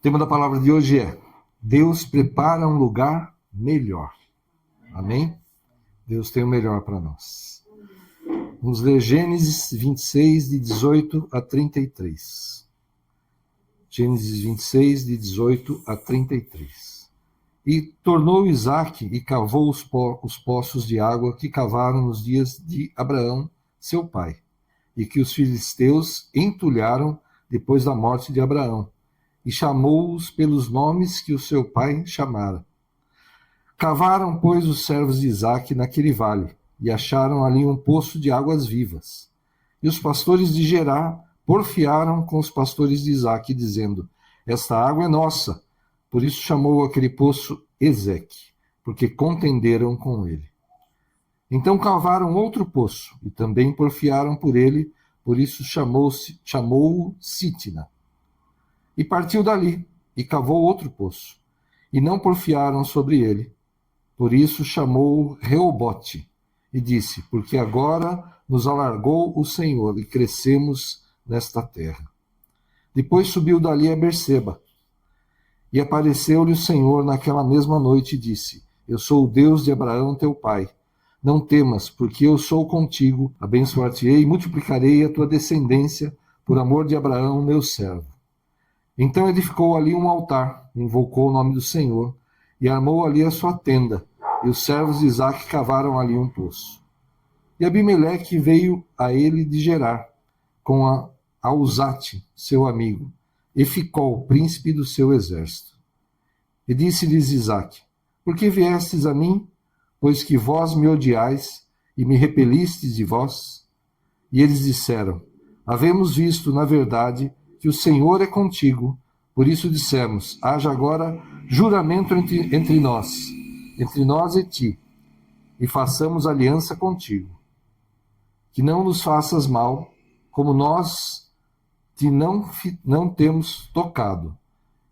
O tema da palavra de hoje é: Deus prepara um lugar melhor. Amém? Deus tem o melhor para nós. Vamos ler Gênesis 26, de 18 a 33. Gênesis 26, de 18 a 33. E tornou Isaque e cavou os poços de água que cavaram nos dias de Abraão, seu pai, e que os filisteus entulharam depois da morte de Abraão, e chamou-os pelos nomes que o seu pai chamara. Cavaram, pois, os servos de Isaque naquele vale, e acharam ali um poço de águas vivas. E os pastores de Gerar porfiaram com os pastores de Isaque, dizendo: esta água é nossa. Por isso chamou aquele poço Ezeque, porque contenderam com ele. Então cavaram outro poço, e também porfiaram por ele, por isso chamou-o Sitna. E partiu dali, e cavou outro poço, e não porfiaram sobre ele. Por isso chamou-o Reobote, e disse: porque agora nos alargou o Senhor, e crescemos nesta terra. Depois subiu dali a Berseba, e apareceu-lhe o Senhor naquela mesma noite, e disse: eu sou o Deus de Abraão teu pai. Não temas, porque eu sou contigo, abençoar-te-ei e multiplicarei a tua descendência, por amor de Abraão, meu servo. Então edificou ali um altar, invocou o nome do Senhor, e armou ali a sua tenda, e os servos de Isaque cavaram ali um poço. E Abimeleque veio a ele de Gerar, com Auzate, seu amigo, e Ficol, príncipe do seu exército. E disse-lhes Isaque: por que viestes a mim, pois que vós me odiais, e me repelistes de vós? E eles disseram: havemos visto, na verdade, que o Senhor é contigo, por isso dissemos: haja agora juramento entre nós e ti, e façamos aliança contigo, que não nos faças mal, como nós te não temos tocado,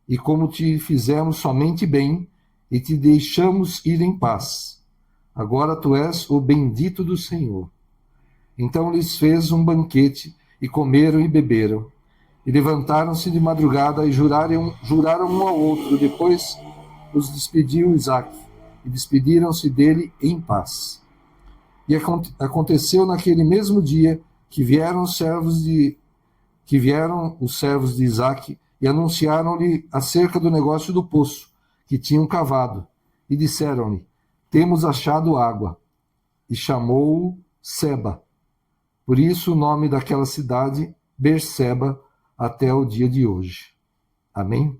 e como te fizemos somente bem, e te deixamos ir em paz. Agora tu és o bendito do Senhor. Então lhes fez um banquete, e comeram e beberam, e levantaram-se de madrugada e juraram um ao outro. Depois os despediu Isaque, e despediram-se dele em paz. E aconteceu naquele mesmo dia que vieram os servos de Isaque e anunciaram-lhe acerca do negócio do poço que tinham cavado, e disseram-lhe: temos achado água. E chamou-o Seba. Por isso o nome daquela cidade, Berseba, até o dia de hoje. Amém?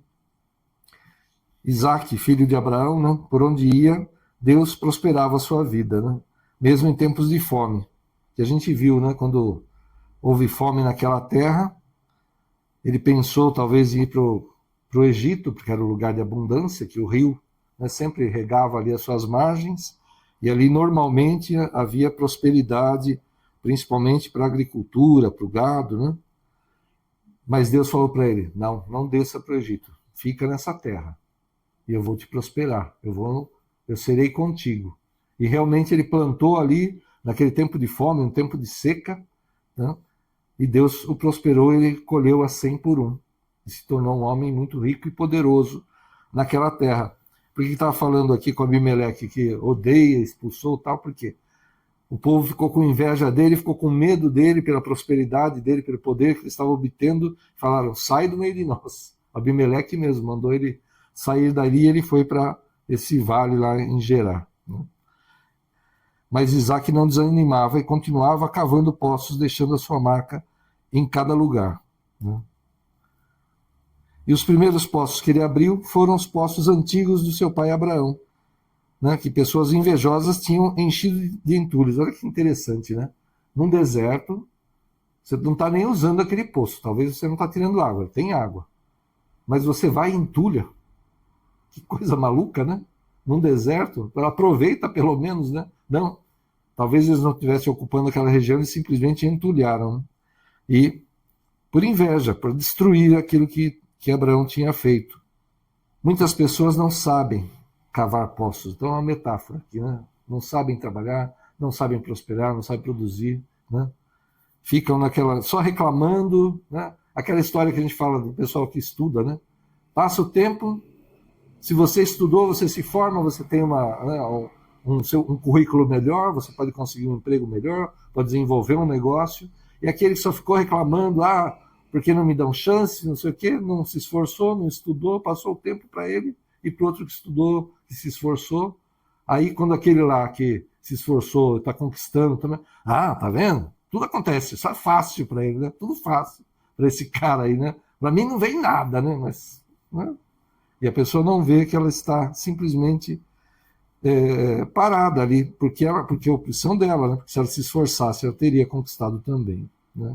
Isaque, filho de Abraão, né? Por onde ia, Deus prosperava a sua vida, né? Mesmo em tempos de fome. Que a gente viu, né? Quando houve fome naquela terra, ele pensou talvez em ir para o Egito, porque era o lugar de abundância, que o rio, né, sempre regava ali as suas margens, e ali normalmente havia prosperidade, principalmente para a agricultura, para o gado, né? Mas Deus falou para ele: não desça para o Egito, fica nessa terra, e eu vou te prosperar, eu serei contigo. E realmente ele plantou ali, naquele tempo de fome, um tempo de seca, né? E Deus o prosperou, ele colheu a 100 por 1, e se tornou um homem muito rico e poderoso naquela terra. Por que estava falando aqui com Abimeleque, que odeia, expulsou tal? Porque o povo ficou com inveja dele, ficou com medo dele, pela prosperidade dele, pelo poder que ele estava obtendo. Falaram: sai do meio de nós. Abimeleque mesmo mandou ele sair dali, e ele foi para esse vale lá em Gerar. Mas Isaque não desanimava e continuava cavando poços, deixando a sua marca em cada lugar. E os primeiros poços que ele abriu foram os poços antigos do seu pai Abraão, né, que pessoas invejosas tinham enchido de entulhos. Olha que interessante, né? Num deserto, você não está nem usando aquele poço. Talvez você não está tirando água, tem água. Mas você vai e entulha. Que coisa maluca, né? Num deserto, aproveita pelo menos, né? Não, talvez eles não estivessem ocupando aquela região e simplesmente entulharam. Né? E por inveja, por destruir aquilo que Abraão tinha feito. Muitas pessoas não sabem cavar poços. Então é uma metáfora aqui, né? Não sabem trabalhar, não sabem prosperar, não sabem produzir, né? Ficam naquela, só reclamando, né? Aquela história que a gente fala do pessoal que estuda, né? Passa o tempo, se você estudou, você se forma, você tem um currículo melhor, você pode conseguir um emprego melhor, pode desenvolver um negócio, e aquele que só ficou reclamando, porque não me dão chance, não sei o quê, não se esforçou, não estudou, passou o tempo para ele e para o outro que estudou, que se esforçou. Aí quando aquele lá que se esforçou, está conquistando também, tá vendo? Tudo acontece, isso é fácil para ele, né? Tudo fácil para esse cara aí, né? Para mim não vem nada, né? Mas, né? E a pessoa não vê que ela está simplesmente parada ali, porque é a opção dela, né? Porque se ela se esforçasse, ela teria conquistado também, né?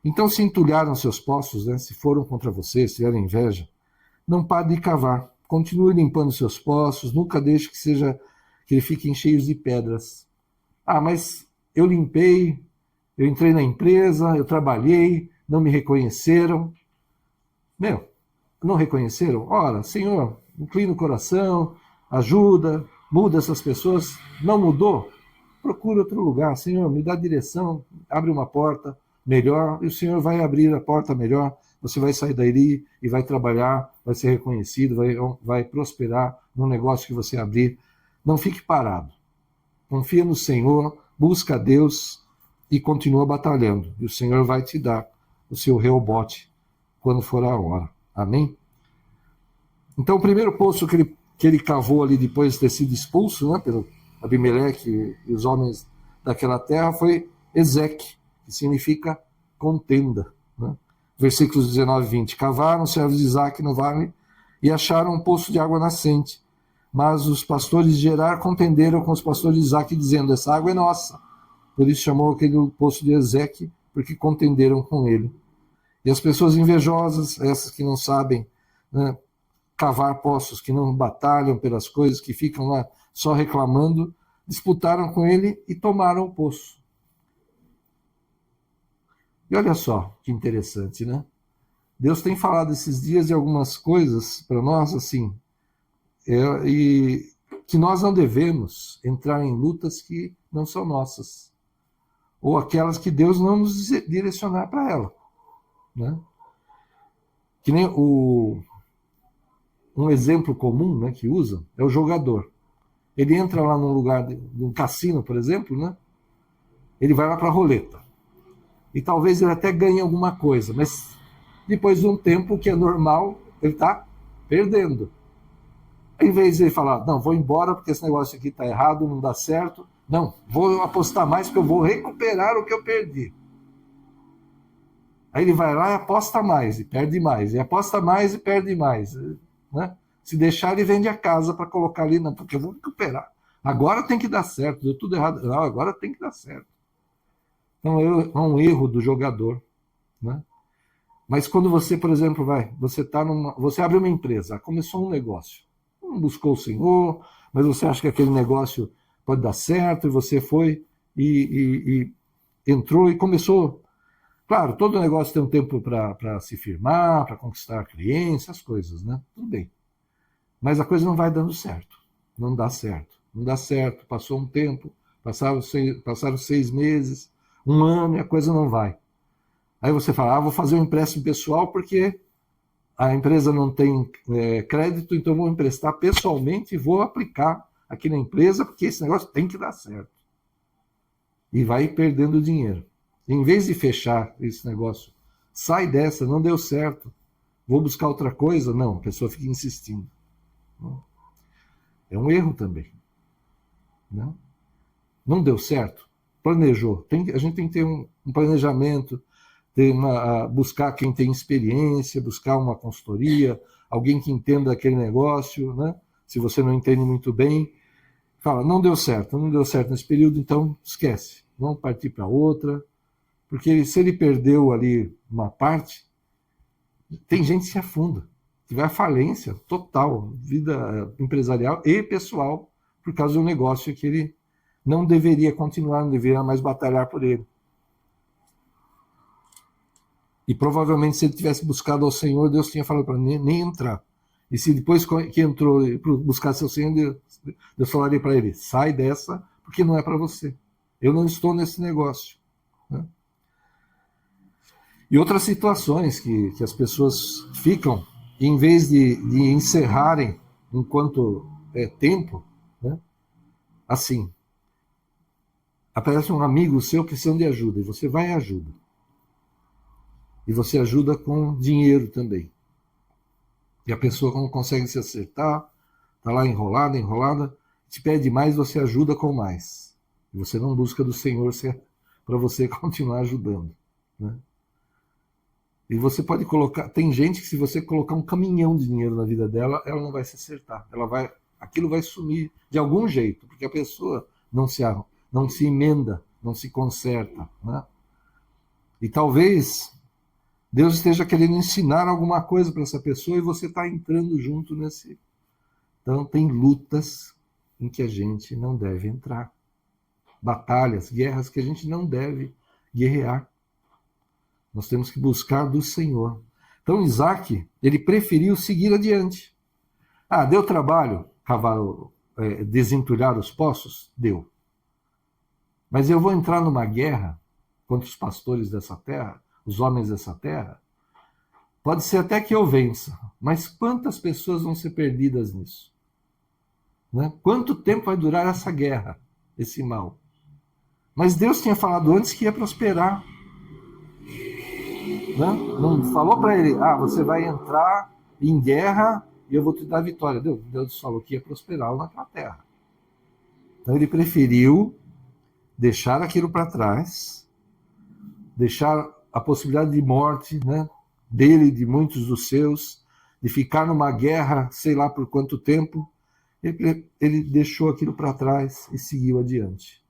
Então, se entulharam seus poços, né? Se foram contra você, se tiveram inveja, não pare de cavar. Continue limpando seus poços, nunca deixe que eles fiquem cheios de pedras. Mas eu limpei, eu entrei na empresa, eu trabalhei, não me reconheceram. Não reconheceram? Ora, Senhor, inclina o coração, ajuda, muda essas pessoas. Não mudou? Procura outro lugar. Senhor, me dá direção, abre uma porta melhor, e o Senhor vai abrir a porta melhor. Você vai sair daí e vai trabalhar, vai ser reconhecido, vai prosperar no negócio que você abrir. Não fique parado. Confia no Senhor, busca a Deus e continua batalhando. E o Senhor vai te dar o seu reobote quando for a hora. Amém? Então, o primeiro poço que ele cavou ali depois de ter sido expulso, né, pelo Abimeleque e os homens daquela terra, foi Ezeque, que significa contenda. Né? Versículos 19 e 20. Cavaram os servos de Isaac no vale e acharam um poço de água nascente. Mas os pastores de Gerar contenderam com os pastores de Isaac, dizendo: essa água é nossa. Por isso chamou aquele poço de Ezeque, porque contenderam com ele. E as pessoas invejosas, essas que não sabem, né, cavar poços, que não batalham pelas coisas, que ficam lá só reclamando, disputaram com ele e tomaram o poço. E olha só que interessante, né? Deus tem falado esses dias de algumas coisas para nós, assim, e que nós não devemos entrar em lutas que não são nossas, ou aquelas que Deus não nos direcionar para ela, né? Que nem um exemplo comum, né, que usa é o jogador. Ele entra lá num lugar, num cassino, por exemplo, né? Ele vai lá para a roleta. E talvez ele até ganhe alguma coisa, mas depois de um tempo, que é normal, ele está perdendo. Em vez de ele falar, não, vou embora porque esse negócio aqui está errado, não dá certo. Não, vou apostar mais porque eu vou recuperar o que eu perdi. Aí ele vai lá e aposta mais, e perde mais. E aposta mais e perde mais. Né? Se deixar, ele vende a casa para colocar ali, não, porque eu vou recuperar. Agora tem que dar certo, deu tudo errado. Não, agora tem que dar certo. Então é um erro do jogador. Né? Mas quando você, por exemplo, você abre uma empresa, começou um negócio. Não buscou o Senhor, mas você acha que aquele negócio pode dar certo, e você foi e entrou e começou. Claro, todo negócio tem um tempo para se firmar, para conquistar clientes, as coisas, né? Tudo bem. Mas a coisa não vai dando certo. Não dá certo. Não dá certo. Passou um tempo, passaram 6 meses, 1 ano e a coisa não vai. Aí você fala, vou fazer um empréstimo pessoal porque a empresa não tem crédito, então vou emprestar pessoalmente e vou aplicar aqui na empresa porque esse negócio tem que dar certo. E vai perdendo dinheiro. Em vez de fechar esse negócio, sai dessa, não deu certo, vou buscar outra coisa, não, a pessoa fica insistindo. É um erro também. Não deu certo, planejou. A gente tem que ter um planejamento, buscar quem tem experiência, buscar uma consultoria, alguém que entenda aquele negócio, né? Se você não entende muito bem, fala, não deu certo nesse período, então esquece, vamos partir para outra. Porque se ele perdeu ali uma parte, tem gente que se afunda, que vai à falência total, vida empresarial e pessoal, por causa do negócio que ele não deveria continuar, não deveria mais batalhar por ele. E provavelmente se ele tivesse buscado ao Senhor, Deus tinha falado para ele nem entrar. E se depois que entrou buscar seu Senhor, Deus falaria para ele, sai dessa, porque não é para você. Eu não estou nesse negócio. Né? E outras situações que as pessoas ficam em vez de encerrarem enquanto é tempo, né? Assim, aparece um amigo seu precisando de ajuda, e você vai e ajuda. E você ajuda com dinheiro também. E a pessoa não consegue se acertar, está lá enrolada, te pede mais, você ajuda com mais. E você não busca do Senhor para você continuar ajudando, né? E você pode colocar, tem gente que se você colocar um caminhão de dinheiro na vida dela, ela não vai se acertar. Aquilo vai sumir de algum jeito, porque a pessoa não se emenda, não se conserta, né? E talvez Deus esteja querendo ensinar alguma coisa para essa pessoa e você está entrando junto nesse. Então tem lutas em que a gente não deve entrar. Batalhas, guerras que a gente não deve guerrear. Nós temos que buscar do Senhor. Então Isaac, ele preferiu seguir adiante. Deu trabalho desentulhar os poços? Deu. Mas eu vou entrar numa guerra contra os pastores dessa terra, os homens dessa terra? Pode ser até que eu vença, mas quantas pessoas vão ser perdidas nisso? Né? Quanto tempo vai durar essa guerra, esse mal? Mas Deus tinha falado antes que ia prosperar. Não falou para ele, você vai entrar em guerra e eu vou te dar vitória. Deus falou que ia prosperar naquela terra. Então ele preferiu deixar aquilo para trás, deixar a possibilidade de morte, né, dele e de muitos dos seus, de ficar numa guerra, sei lá por quanto tempo. Ele deixou aquilo para trás e seguiu adiante.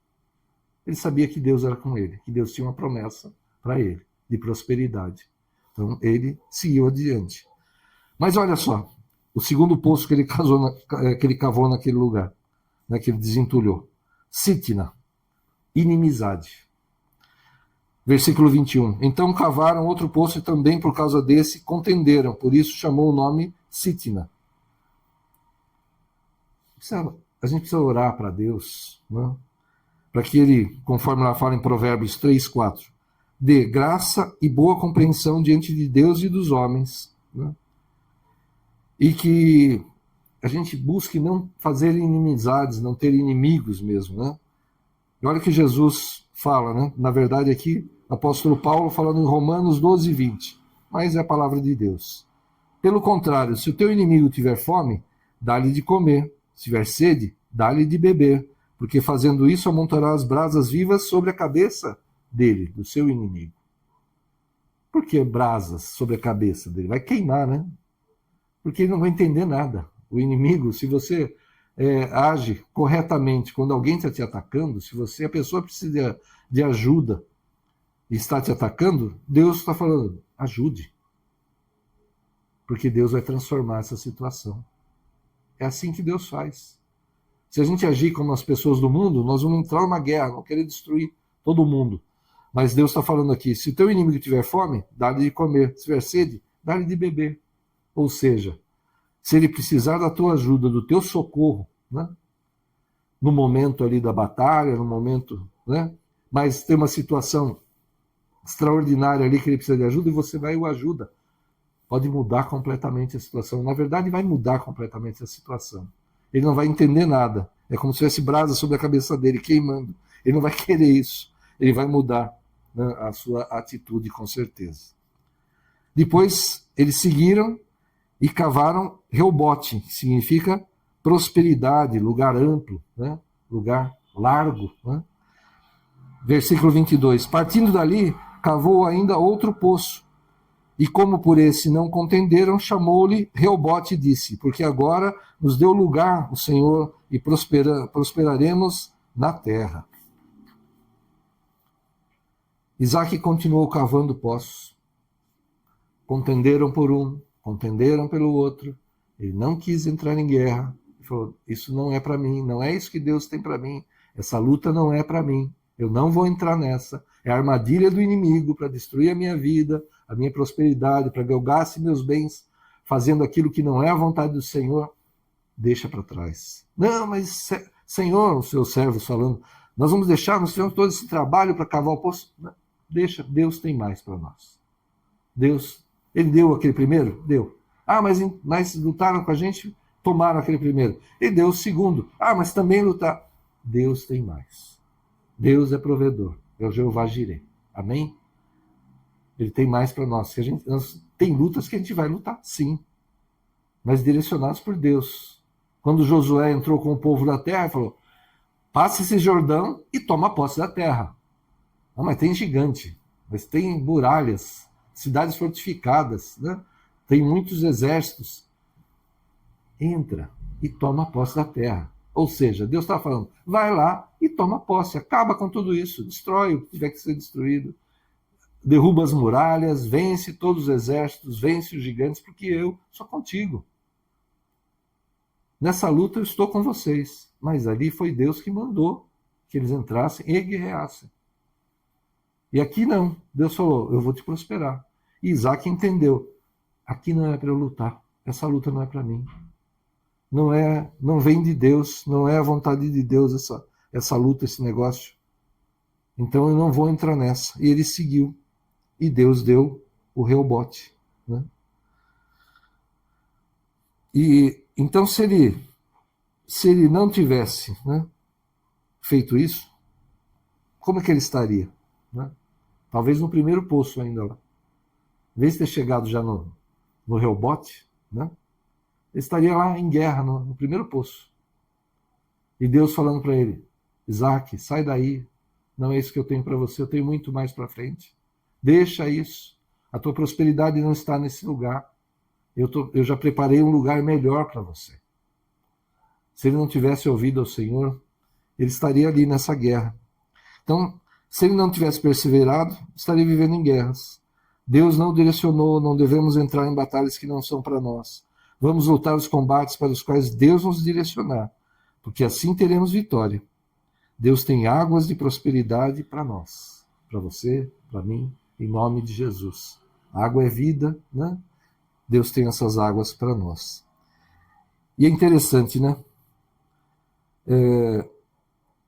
Ele sabia que Deus era com ele, que Deus tinha uma promessa para ele de prosperidade. Então ele seguiu adiante. Mas olha só, o segundo poço que ele cavou naquele lugar, né, que ele desentulhou. Sitna, inimizade. Versículo 21. Então cavaram outro poço e também por causa desse contenderam, por isso chamou o nome Sitna. A gente precisa orar para Deus, né? Para que ele, conforme ela fala em Provérbios 3, 4, dê graça e boa compreensão diante de Deus e dos homens, né? E que a gente busque não fazer inimizades, não ter inimigos mesmo, né? E olha que Jesus fala, né? Na verdade aqui, o apóstolo Paulo falando em Romanos 12, 20, mas é a palavra de Deus. Pelo contrário, se o teu inimigo tiver fome, dá-lhe de comer, se tiver sede, dá-lhe de beber, porque fazendo isso amontoará as brasas vivas sobre a cabeça dele, do seu inimigo. Por que brasas sobre a cabeça dele? Vai queimar, né? Porque ele não vai entender nada. O inimigo, se você age corretamente quando alguém está te atacando, se a pessoa precisa de ajuda e está te atacando, Deus está falando, ajude. Porque Deus vai transformar essa situação. É assim que Deus faz. Se a gente agir como as pessoas do mundo, nós vamos entrar numa guerra, vamos querer destruir todo mundo. Mas Deus está falando aqui, se o teu inimigo tiver fome, dá-lhe de comer. Se tiver sede, dá-lhe de beber. Ou seja, se ele precisar da tua ajuda, do teu socorro, né? No momento ali da batalha, no momento, né? Mas tem uma situação extraordinária ali que ele precisa de ajuda e você vai e o ajuda. Pode mudar completamente a situação. Na verdade, vai mudar completamente a situação. Ele não vai entender nada. É como se tivesse brasa sobre a cabeça dele, queimando. Ele não vai querer isso. Ele vai mudar, né, a sua atitude, com certeza. Depois, eles seguiram e cavaram Reobote, que significa prosperidade, lugar amplo, né, lugar largo, né? Versículo 22. Partindo dali, cavou ainda outro poço. E como por esse não contenderam, chamou-lhe Reobote e disse, porque agora nos deu lugar o Senhor e prosperaremos na terra. Isaac continuou cavando poços. Contenderam por um, contenderam pelo outro. Ele não quis entrar em guerra. Ele falou, isso não é para mim, não é isso que Deus tem para mim. Essa luta não é para mim. Eu não vou entrar nessa. É a armadilha do inimigo para destruir a minha vida, a minha prosperidade, para que eu gaste meus bens fazendo aquilo que não é a vontade do Senhor. Deixa para trás. Não, mas Senhor, os seus servos falando, nós vamos deixar, nós fizemos todo esse trabalho para cavar o poço. Não, deixa, Deus tem mais para nós. Deus, ele deu aquele primeiro? Deu. Ah, mas lutaram com a gente, tomaram aquele primeiro. E deu o segundo. Ah, mas também lutaram. Deus tem mais. Deus é provedor. É o Jeová Jireh. Amém? Ele tem mais para nós. Tem lutas que a gente vai lutar, sim. Mas direcionados por Deus. Quando Josué entrou com o povo da terra, ele falou: passa esse Jordão e toma posse da terra. Não, mas tem gigante, mas tem muralhas, cidades fortificadas, né? Tem muitos exércitos. Entra e toma posse da terra. Ou seja, Deus está falando, vai lá e toma posse, acaba com tudo isso, destrói o que tiver que ser destruído, derruba as muralhas, vence todos os exércitos, vence os gigantes, porque eu sou contigo. Nessa luta eu estou com vocês, mas ali foi Deus que mandou que eles entrassem e guerreassem. E aqui não, Deus falou, eu vou te prosperar. E Isaac entendeu, aqui não é para eu lutar, essa luta não é para mim. Não vem de Deus, não é a vontade de Deus essa luta, esse negócio. Então eu não vou entrar nessa. E ele seguiu. E Deus deu o Reobote. Né? E então se ele não tivesse, né, feito isso, como é que ele estaria? Né? Talvez no primeiro poço ainda lá. Em vez de ter chegado já no Reobote, né? Ele estaria lá em guerra, no primeiro poço. E Deus falando para ele, Isaac, sai daí, não é isso que eu tenho para você, eu tenho muito mais para frente. Deixa isso, a tua prosperidade não está nesse lugar. Eu já preparei um lugar melhor para você. Se ele não tivesse ouvido ao Senhor, ele estaria ali nessa guerra. Então, se ele não tivesse perseverado, estaria vivendo em guerras. Deus não direcionou, não devemos entrar em batalhas que não são para nós. Vamos lutar os combates para os quais Deus nos direcionar, porque assim teremos vitória. Deus tem águas de prosperidade para nós, para você, para mim, em nome de Jesus. A água é vida, né? Deus tem essas águas para nós. E é interessante, né?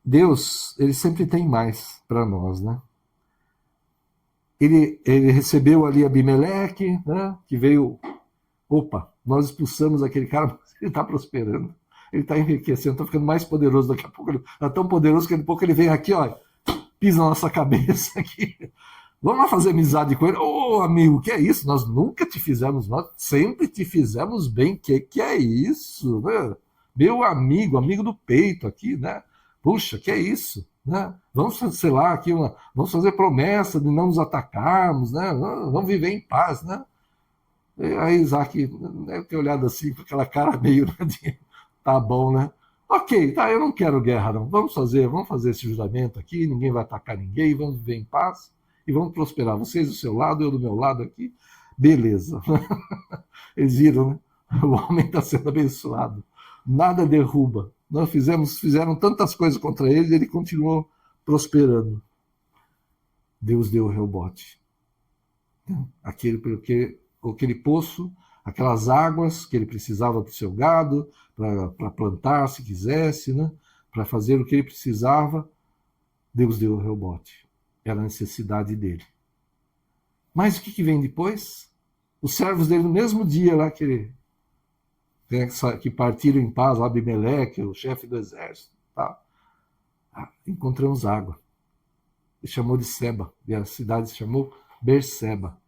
Deus, ele sempre tem mais para nós, né? Ele recebeu ali Abimeleque, né? Que veio, opa, nós expulsamos aquele cara, mas ele está prosperando, ele está enriquecendo, está ficando mais poderoso daqui a pouco, ele está tão poderoso que daqui a pouco ele vem aqui, ó, pisa na nossa cabeça aqui. Vamos lá fazer amizade com ele. Ô, amigo, que é isso? Nós nunca te fizemos mal, sempre te fizemos bem. Que é isso? Né? Meu amigo do peito aqui, né? Puxa, que é isso? Né? Vamos, sei lá, aqui vamos fazer promessa de não nos atacarmos, né? Vamos viver em paz, né? E aí Isaac deve ter olhado assim, com aquela cara meio, né, de, tá bom, né? Ok, tá, eu não quero guerra, não. Vamos fazer esse juramento aqui, ninguém vai atacar ninguém, vamos viver em paz e vamos prosperar. Vocês do seu lado, eu do meu lado aqui. Beleza. Eles viram, né? O homem está sendo abençoado. Nada derruba. Nós fizeram tantas coisas contra ele, ele continuou prosperando. Deus deu o Reobote. Aquele poço, aquelas águas que ele precisava para o seu gado, para plantar se quisesse, né? Para fazer o que ele precisava, Deus deu o Reobote. Era a necessidade dele. Mas o que vem depois? Os servos dele, no mesmo dia lá que partiram em paz, Abimeleque, o chefe do exército, tá? Encontramos água. Ele chamou de Seba, e a cidade se chamou Berseba.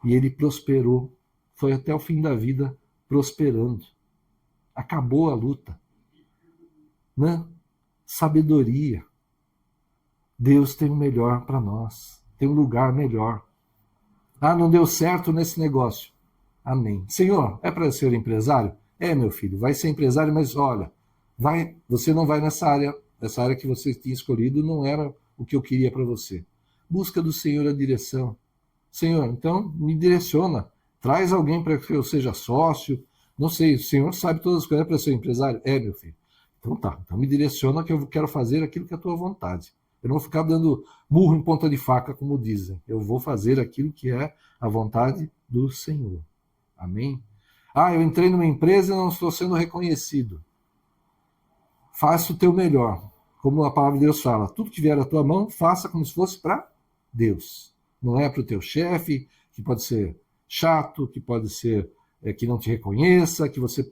E ele prosperou, foi até o fim da vida prosperando. Acabou a luta. Né? Sabedoria. Deus tem o melhor para nós, tem um lugar melhor. Ah, não deu certo nesse negócio. Amém. Senhor, é para ser empresário? É, meu filho, vai ser empresário, mas olha, você não vai nessa área que você tinha escolhido não era o que eu queria para você. Busca do Senhor a direção. Senhor, então me direciona, traz alguém para que eu seja sócio, não sei, o Senhor sabe todas as coisas para ser empresário? É, meu filho. Então tá, então me direciona que eu quero fazer aquilo que é a tua vontade. Eu não vou ficar dando murro em ponta de faca, como dizem. Eu vou fazer aquilo que é a vontade do Senhor. Amém? Ah, eu entrei numa empresa e não estou sendo reconhecido. Faça o teu melhor. Como a palavra de Deus fala, tudo que vier à tua mão, faça como se fosse para Deus. Não é para o teu chefe, que pode ser chato, que pode ser que não te reconheça, que você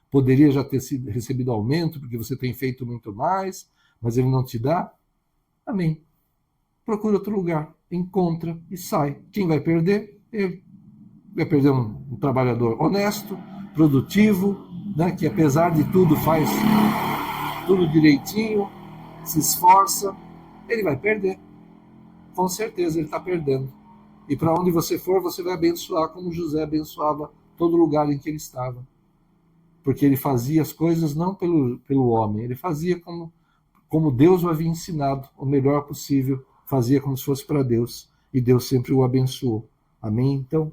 poderia já ter recebido aumento porque você tem feito muito mais, mas ele não te dá. Amém. Procura outro lugar, encontra e sai. Quem vai perder? Ele. Vai perder um trabalhador honesto, produtivo, né, que apesar de tudo faz tudo direitinho, se esforça, ele vai perder. Com certeza ele está perdendo. E para onde você for, você vai abençoar como José abençoava todo lugar em que ele estava. Porque ele fazia as coisas não pelo homem, ele fazia como Deus o havia ensinado, o melhor possível, fazia como se fosse para Deus. E Deus sempre o abençoou. Amém? Então,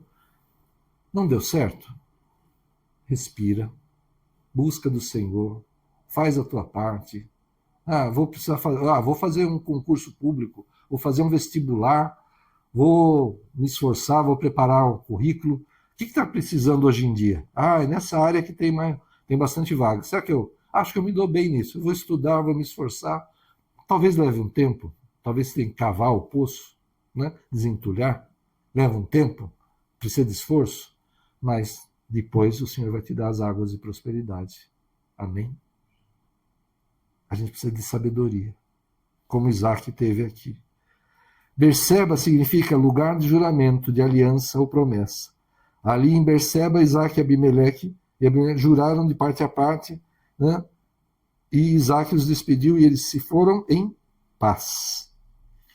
não deu certo? Respira, busca do Senhor, faz a tua parte. Vou fazer um concurso público, vou fazer um vestibular, vou me esforçar, vou preparar o currículo. O que está precisando hoje em dia? É nessa área que tem bastante vaga. Será que eu acho que eu me dou bem nisso? Eu vou estudar, vou me esforçar. Talvez leve um tempo, talvez você tenha que cavar o poço, né? Desentulhar, leva um tempo, precisa de esforço. Mas depois o Senhor vai te dar as águas de prosperidade. Amém? A gente precisa de sabedoria, como Isaac teve aqui. Berseba significa lugar de juramento, de aliança ou promessa. Ali em Berseba, Isaac e Abimeleque juraram de parte a parte, né? E Isaac os despediu e eles se foram em paz.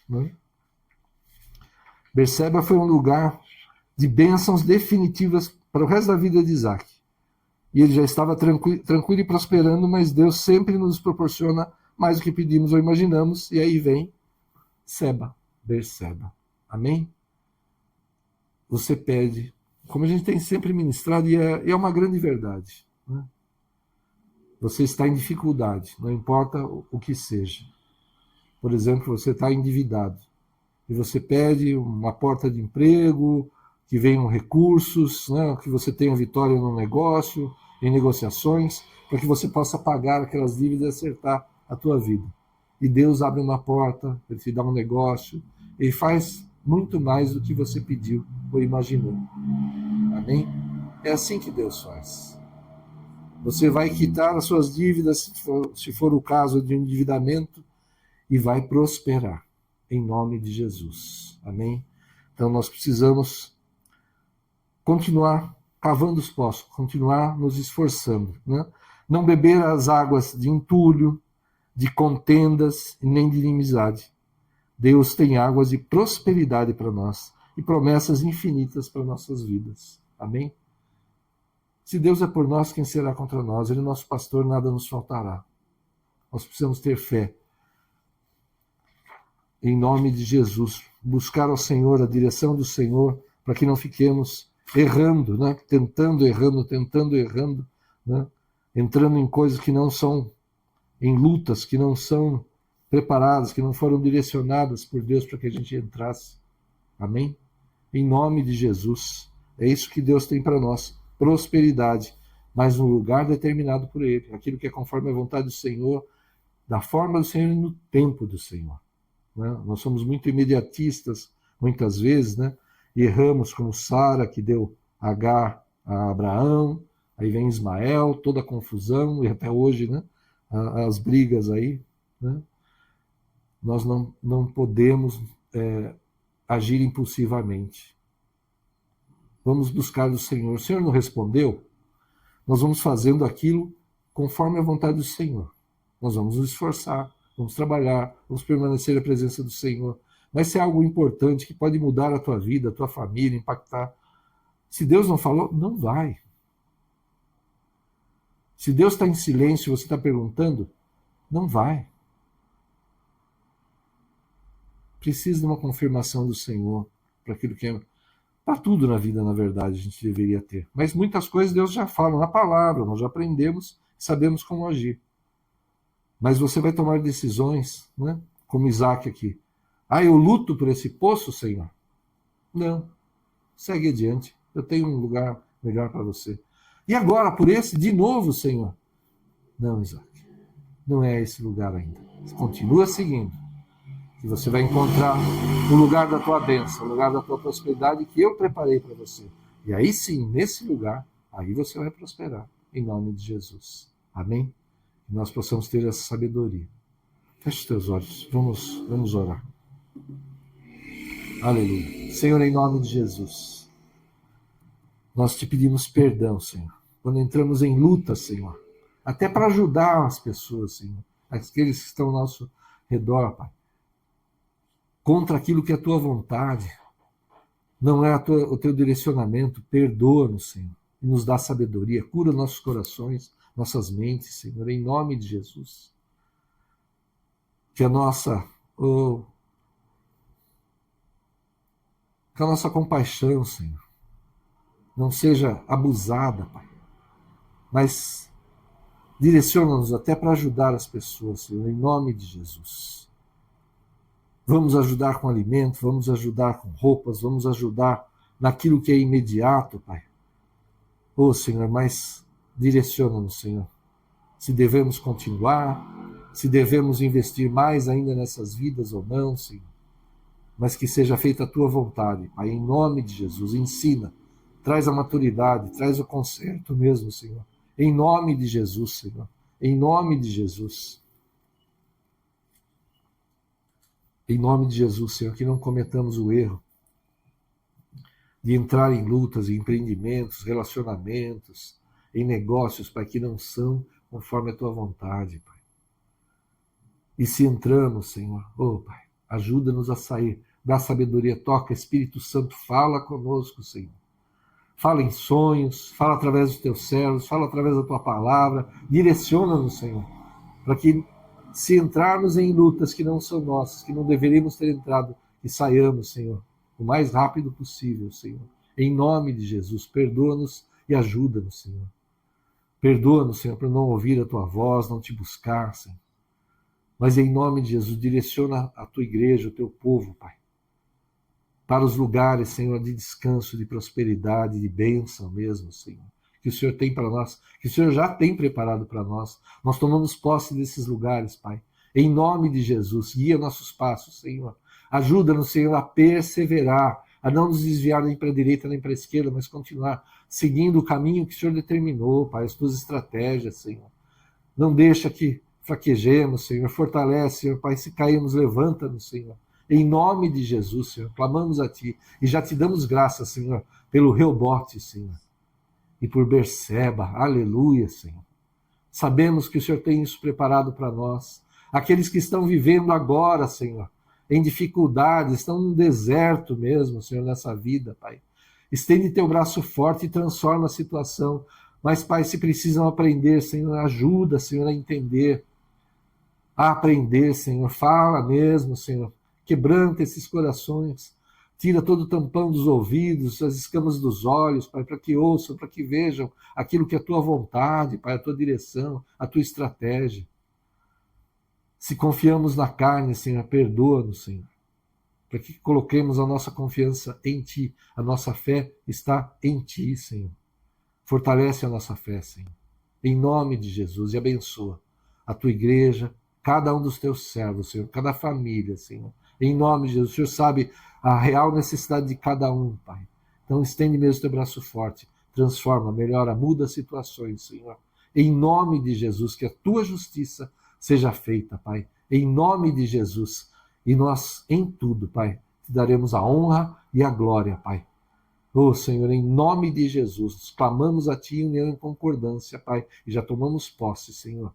Né? Berseba foi um lugar de bênçãos definitivas para o resto da vida de Isaac. E ele já estava tranquilo e prosperando, mas Deus sempre nos proporciona mais do que pedimos ou imaginamos, e aí vem Berseba. Amém? Você pede, como a gente tem sempre ministrado, e é uma grande verdade. Né? Você está em dificuldade, não importa o que seja. Por exemplo, você está endividado, e você pede uma porta de emprego, que venham recursos, né, que você tenha vitória no negócio, em negociações, para que você possa pagar aquelas dívidas e acertar a tua vida. E Deus abre uma porta, Ele te dá um negócio, Ele faz muito mais do que você pediu ou imaginou. Amém? É assim que Deus faz. Você vai quitar as suas dívidas, se for o caso de endividamento, e vai prosperar, em nome de Jesus. Amém? Então nós precisamos continuar cavando os poços, continuar nos esforçando. Né? Não beber as águas de entulho, de contendas, nem de inimizade. Deus tem águas de prosperidade para nós e promessas infinitas para nossas vidas. Amém? Se Deus é por nós, quem será contra nós? Ele é nosso pastor, nada nos faltará. Nós precisamos ter fé. Em nome de Jesus, buscar ao Senhor, a direção do Senhor, para que não fiquemos errando, né? Tentando errando, né? Entrando em coisas que não são, em lutas que não são preparadas, que não foram direcionadas por Deus para que a gente entrasse. Amém? Em nome de Jesus. É isso que Deus tem para nós, prosperidade, mas no lugar determinado por Ele, aquilo que é conforme a vontade do Senhor, da forma do Senhor e no tempo do Senhor. Né? Nós somos muito imediatistas, muitas vezes, né? E erramos como Sara, que deu Agar a Abraão, aí vem Ismael, toda a confusão, e até hoje, né? As brigas aí. Né? Nós não podemos agir impulsivamente. Vamos buscar o Senhor. O Senhor não respondeu? Nós vamos fazendo aquilo conforme a vontade do Senhor. Nós vamos nos esforçar, vamos trabalhar, vamos permanecer na presença do Senhor. Vai ser algo importante que pode mudar a tua vida, a tua família, impactar. Se Deus não falou, não vai. Se Deus está em silêncio e você está perguntando, não vai. Precisa de uma confirmação do Senhor para aquilo que é. Para tudo na vida, na verdade, a gente deveria ter. Mas muitas coisas Deus já fala na palavra, nós já aprendemos, sabemos como agir. Mas você vai tomar decisões, né? Como Isaac aqui. Eu luto por esse poço, Senhor? Não. Segue adiante. Eu tenho um lugar melhor para você. E agora, por esse, de novo, Senhor? Não, Isaac. Não é esse lugar ainda. Continua seguindo. Que você vai encontrar o lugar da tua bênção, o lugar da tua prosperidade que eu preparei para você. E aí sim, nesse lugar, aí você vai prosperar, em nome de Jesus. Amém? Que nós possamos ter essa sabedoria. Feche os teus olhos, vamos orar. Aleluia. Senhor, em nome de Jesus, nós te pedimos perdão, Senhor, quando entramos em luta, Senhor, até para ajudar as pessoas, Senhor, aqueles que estão ao nosso redor, Pai, contra aquilo que é a tua vontade, não é o teu direcionamento. Perdoa-nos, Senhor, e nos dá sabedoria, cura nossos corações, nossas mentes, Senhor, em nome de Jesus. Que a nossa compaixão, Senhor, não seja abusada, Pai, mas direciona-nos até para ajudar as pessoas, Senhor, em nome de Jesus. Vamos ajudar com alimento, vamos ajudar com roupas, vamos ajudar naquilo que é imediato, Pai. Senhor, mas direciona-nos, Senhor, se devemos continuar, se devemos investir mais ainda nessas vidas ou não, Senhor. Mas que seja feita a tua vontade, Pai, em nome de Jesus. Ensina, traz a maturidade, traz o conserto mesmo, Senhor. Em nome de Jesus, Senhor. Em nome de Jesus. Em nome de Jesus, Senhor, que não cometamos o erro de entrar em lutas, em empreendimentos, relacionamentos, em negócios, Pai, que não são conforme a tua vontade, Pai. E se entramos, Senhor, Pai, ajuda-nos a sair, dá sabedoria, toca, Espírito Santo, fala conosco, Senhor. Fala em sonhos, fala através dos teus servos, fala através da tua palavra, direciona-nos, Senhor, para que se entrarmos em lutas que não são nossas, que não deveríamos ter entrado, que saiamos, Senhor, o mais rápido possível, Senhor. Em nome de Jesus, perdoa-nos e ajuda-nos, Senhor. Perdoa-nos, Senhor, por não ouvir a tua voz, não te buscar, Senhor. Mas em nome de Jesus, direciona a tua igreja, o teu povo, Pai, para os lugares, Senhor, de descanso, de prosperidade, de bênção mesmo, Senhor, que o Senhor tem para nós, que o Senhor já tem preparado para nós. Nós tomamos posse desses lugares, Pai. Em nome de Jesus, guia nossos passos, Senhor. Ajuda-nos, Senhor, a perseverar, a não nos desviar nem para a direita nem para a esquerda, mas continuar seguindo o caminho que o Senhor determinou, Pai, as tuas estratégias, Senhor. Não deixa que fraquejemos, Senhor. Fortalece, Senhor, Pai, se cairmos, levanta-nos, Senhor. Em nome de Jesus, Senhor, clamamos a Ti e já te damos graças, Senhor, pelo Reobote, Senhor, e por Berseba, aleluia, Senhor. Sabemos que o Senhor tem isso preparado para nós. Aqueles que estão vivendo agora, Senhor, em dificuldades, estão num deserto mesmo, Senhor, nessa vida, Pai. Estende teu braço forte e transforma a situação. Mas, Pai, se precisam aprender, Senhor, ajuda, Senhor, a entender, a aprender, Senhor. Fala mesmo, Senhor. Quebranta esses corações. Tira todo o tampão dos ouvidos, as escamas dos olhos, Pai, para que ouçam, para que vejam aquilo que é a tua vontade, Pai, a tua direção, a tua estratégia. Se confiamos na carne, Senhor, perdoa-nos, Senhor. Para que coloquemos a nossa confiança em Ti. A nossa fé está em Ti, Senhor. Fortalece a nossa fé, Senhor. Em nome de Jesus, e abençoa a Tua igreja, cada um dos Teus servos, Senhor, cada família, Senhor. Em nome de Jesus, o Senhor sabe a real necessidade de cada um, Pai. Então estende mesmo Teu braço forte, transforma, melhora, muda situações, Senhor. Em nome de Jesus, que a Tua justiça seja feita, Pai. Em nome de Jesus. E nós, em tudo, Pai, te daremos a honra e a glória, Pai. Senhor, em nome de Jesus, clamamos a Ti em união e concordância, Pai, e já tomamos posse, Senhor,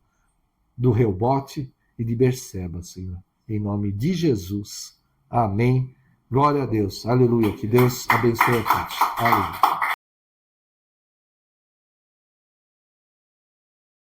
do Reobote e de Berseba, Senhor. Em nome de Jesus. Amém. Glória a Deus. Aleluia. Que Deus abençoe a todos. Aleluia.